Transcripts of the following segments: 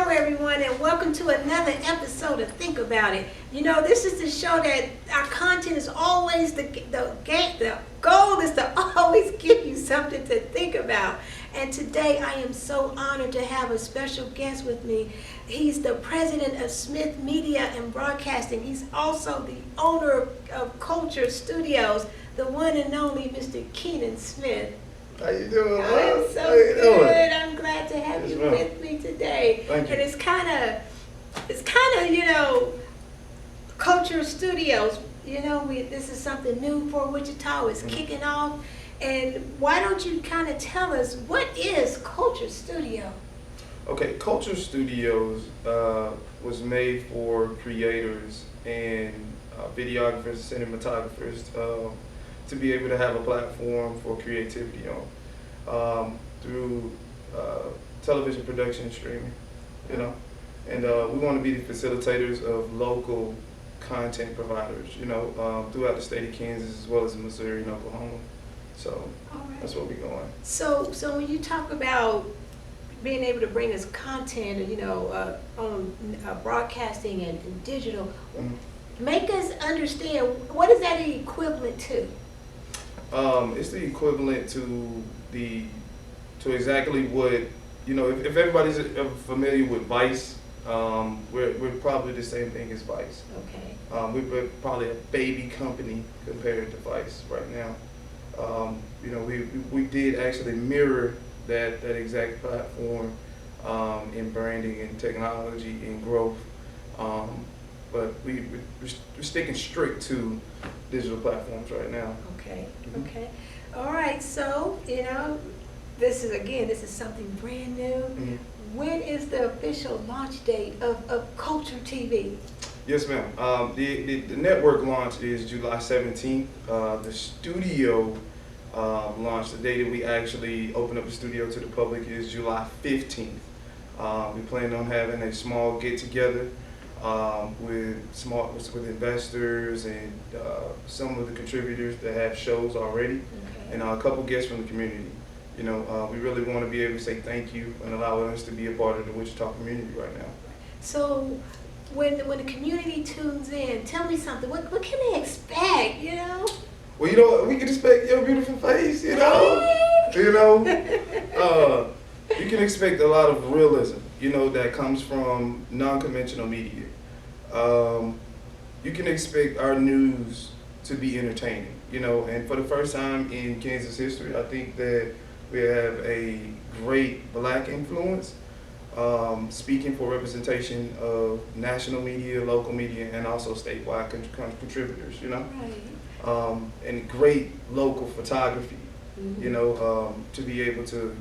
Hello everyone, and welcome to another episode of Think About It. You know, this is the show that our content is always the goal is to always give you something to think about. And today I am so honored to have a special guest with me. He's the president of Smith Media and Broadcasting. He's also the owner of KLTr Studios, the one and only Mr. Keenan Smith. How you doing? I'm so good. I'm glad to have you with me today. Thank you. And it's kind of, you know, KLTr Studios. You know, this is something new for Wichita. It's kicking off. And why don't you kind of tell us, what is KLTr Studio? Okay, KLTr Studios was made for creators and videographers, cinematographers to be able to have a platform for creativity on through television production and streaming, you know. And we want to be the facilitators of local content providers, you know, throughout the state of Kansas as well as in Missouri and Oklahoma. So that's where we're going. So when you talk about being able to bring us content, you know, on broadcasting and digital, make us understand, what is that equivalent to? It's the equivalent to exactly what, you know, if everybody's familiar with Vice, we're probably the same thing as Vice. Okay. We're probably a baby company compared to Vice right now. You know, we did actually mirror that exact platform in branding and technology and growth, but we're sticking strict to digital platforms right now. Okay. Okay. All right. So, you know, this is something brand new. When is the official launch date of KLTr TV? Yes, ma'am. The network launch is July 17th. The studio launch, the day that we actually open up the studio to the public, is July 15th. We plan on having a small get-together with investors and some of the contributors that have shows already, and a couple guests from the community. You know, we really want to be able to say thank you and allow us to be a part of the Wichita community right now. So, when the community tunes in, tell me something. What can they expect? You know. Well, you know, we can expect your beautiful face. You know, you can expect a lot of realism. You know, that comes from non-conventional media. You can expect our news to be entertaining. You know, and for the first time in Kansas history, I think that we have a great Black influence, speaking for representation of national media, local media, and also statewide contributors, you know. Right. And great local photography, you know, to be able to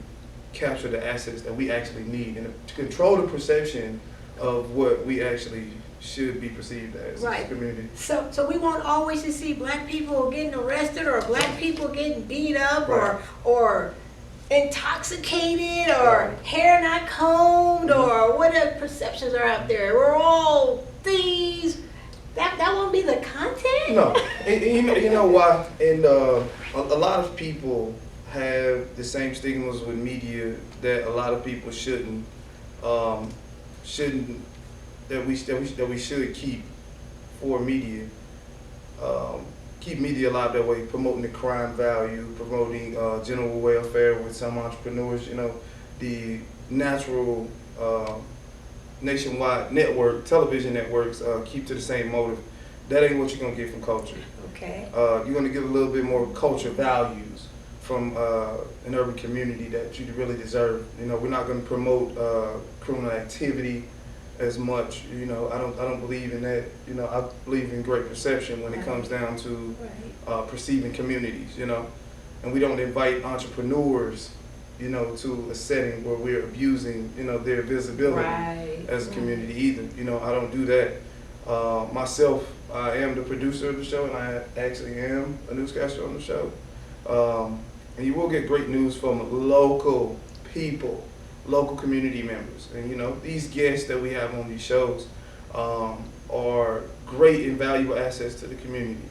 capture the assets that we actually need and to control the perception of what we actually should be perceived as a community. So we want always to see Black people getting arrested or Black people getting beat up or intoxicated or hair not combed or whatever perceptions are out there. We're all thieves. That won't be the content? No. And you know why? And a lot of people have the same stigmas with media that a lot of people that we should keep for media. Keep media alive that way, promoting the crime value, promoting general welfare with some entrepreneurs. You know, the natural nationwide network, television networks keep to the same motive. That ain't what you're gonna get from KLTr. Okay. You're gonna get a little bit more culture values from an urban community that you really deserve. You know, we're not gonna promote criminal activity as much. You know, I don't believe in that. You know, I believe in great perception when it comes down to perceiving communities. You know, and we don't invite entrepreneurs, you know, to a setting where we're abusing, you know, their visibility as a community either. You know, I don't do that. Myself, I am the producer of the show, and I actually am a newscaster on the show. And you will get great news from local people, local community members. And, you know, these guests that we have on these shows are great and valuable assets to the community.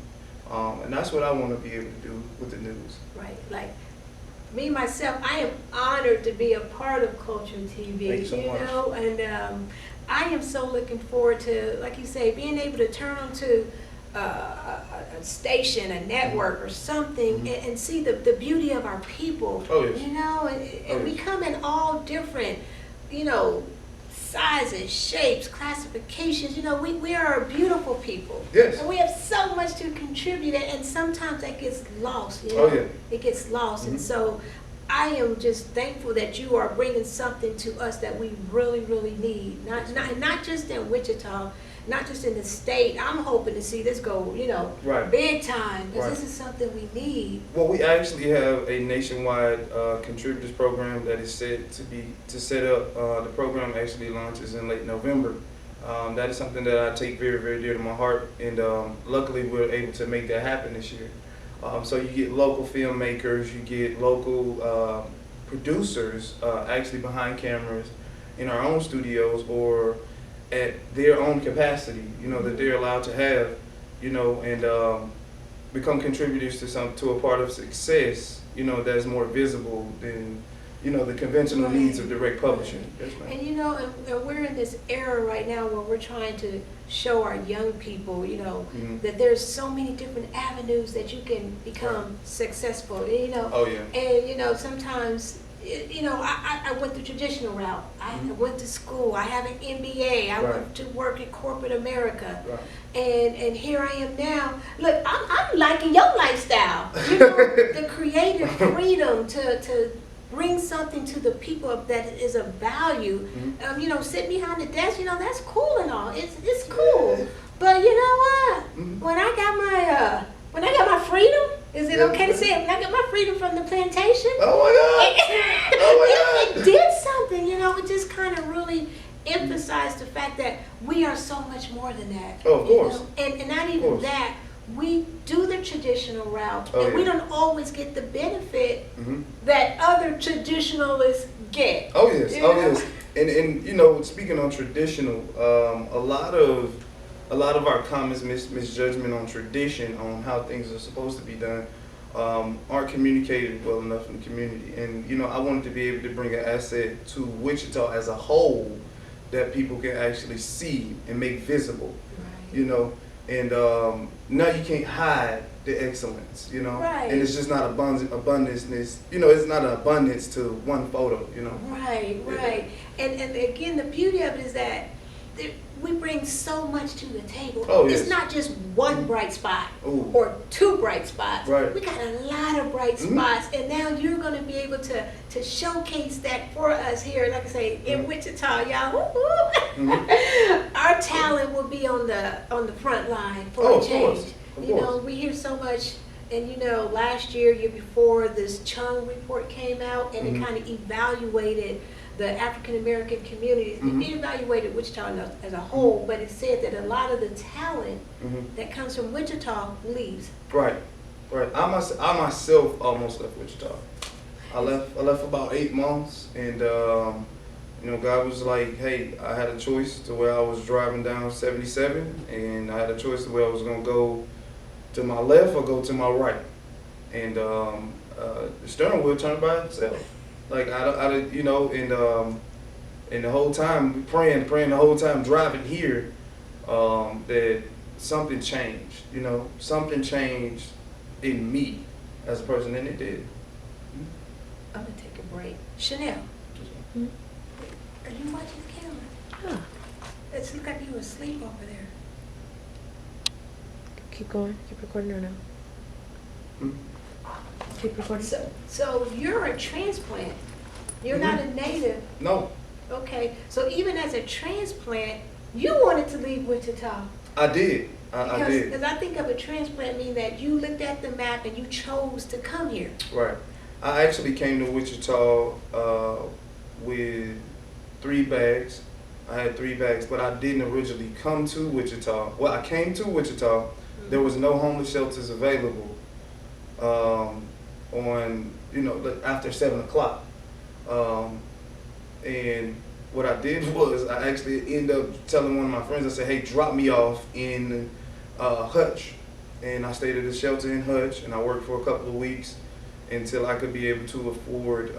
And that's what I want to be able to do with the news. Right, like me myself, I am honored to be a part of KLTr TV. Thank you so much. Know, and I am so looking forward to, like you say, being able to turn onto a station, a network, or something, and see the beauty of our people. Oh, yes. You know, and we come in all different, you know, sizes, shapes, classifications. You know, we are a beautiful people. Yes. And we have so much to contribute, and sometimes that gets lost. You know? Oh, yeah. It gets lost, and so I am just thankful that you are bringing something to us that we really, really need. Not just in Wichita, not just in the state. I'm hoping to see this go, you know, Right. big time, because Right. this is something we need. Well, we actually have a nationwide contributors program that is set to set up. The program actually launches in late November. That is something that I take very, very dear to my heart, and luckily we're able to make that happen this year. So you get local filmmakers, you get local producers actually behind cameras in our own studios or at their own capacity, you know, that they're allowed to have, you know, and become contributors to a part of success, you know, that's more visible than, you know, the conventional needs of direct publishing. Yes, ma'am. And you know, and we're in this era right now where we're trying to show our young people, you know, that there's so many different avenues that you can become successful, you know. Oh, yeah. And, you know, sometimes, you know, I went the traditional route. I went to school. I have an MBA. I went to work in corporate America. Right. And here I am now. Look, I'm liking your lifestyle. You know, the creative freedom to bring something to the people that is of value. You know, sit behind the desk, you know, that's cool and all. It's cool. But you know what? When I got my freedom, is it okay to say it? When I got my freedom from the plantation? Oh my God! Oh my God! It did something, you know. It just kind of really emphasized the fact that we are so much more than that. Oh, of course. You know? And not even that. We do the traditional route, and we don't always get the benefit that other traditionalists get. Oh yes, you oh know? yes. And you know, speaking on traditional, a lot of our comments, misjudgment on tradition, on how things are supposed to be done, aren't communicated well enough in the community. And you know, I wanted to be able to bring an asset to Wichita as a whole that people can actually see and make visible. Right. You know. And now you can't hide the excellence, you know, and it's just not abundance. You know, it's not an abundance to one photo, you know. Right. And again, the beauty of it is that we bring so much to the table. Oh, yes. It's not just one bright spot or two bright spots. Right. We got a lot of bright spots, and now you're going to be able to showcase that for us here. Like I say, in Wichita, y'all. Our talent will be on the front line for a change. You know, we hear so much. And you know, last year before, this Chung report came out, and it kind of evaluated the African American communities. It evaluated Wichita as a whole, but it said that a lot of the talent that comes from Wichita leaves. Right. I myself almost left Wichita. I left for about 8 months, and you know, God was like, hey, I had a choice to where I was driving down 77, and I had a choice to where I was gonna go to my left or go to my right, and the steering wheel turned by itself. Like I you know, and the whole time praying the whole time driving here, that something changed. You know, something changed in me as a person, and it did. I'm gonna take a break. Chanel, are you watching the camera? It looks like you were asleep over there. Keep going. Keep recording or no? Keep recording. So you're a transplant. You're not a native. No. Okay. So even as a transplant, you wanted to leave Wichita. I did. I did. Because I think of a transplant meaning that you looked at the map and you chose to come here. Right. I actually came to Wichita with 3 bags. I had 3 bags, but I didn't originally come to Wichita. Well, I came to Wichita. There was no homeless shelters available on, you know, after 7 o'clock. And what I did was I actually ended up telling one of my friends, I said, hey, drop me off in Hutch. And I stayed at a shelter in Hutch, and I worked for a couple of weeks. until I could be able to afford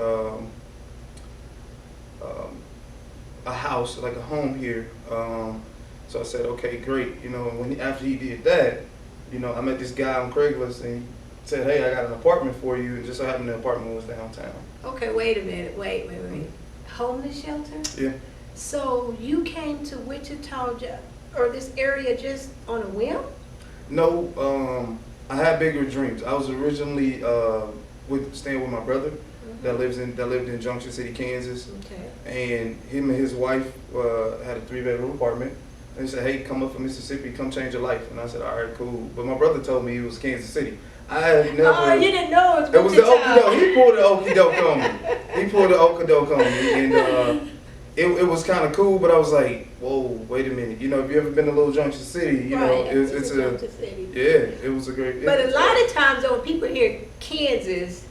a house, like a home here. So I said, okay, great. You know, and after he did that, you know, I met this guy on Craigslist, and he said, hey, I got an apartment for you, and just so happened the apartment was downtown. Okay, wait a minute. Wait. Homeless shelter? Yeah. So you came to Wichita or this area just on a whim? No, I had bigger dreams. I was originally staying with my brother that lived in Junction City, Kansas. Okay. And him and his wife had a 3-bedroom apartment. And he said, hey, come up from Mississippi, come change your life. And I said, all right, cool. But my brother told me it was Kansas City. I had never. Oh, you didn't know it was It was the Wichita. okey-doke. He pulled the okey-doke on me. He pulled the okey-doke on me. And it was kind of cool, but I was like, whoa, wait a minute. You know, if you ever been to Little Junction City, you know, Right, it's a, Junction City. yeah, it was a great. But a lot of times, though, when people hear Kansas,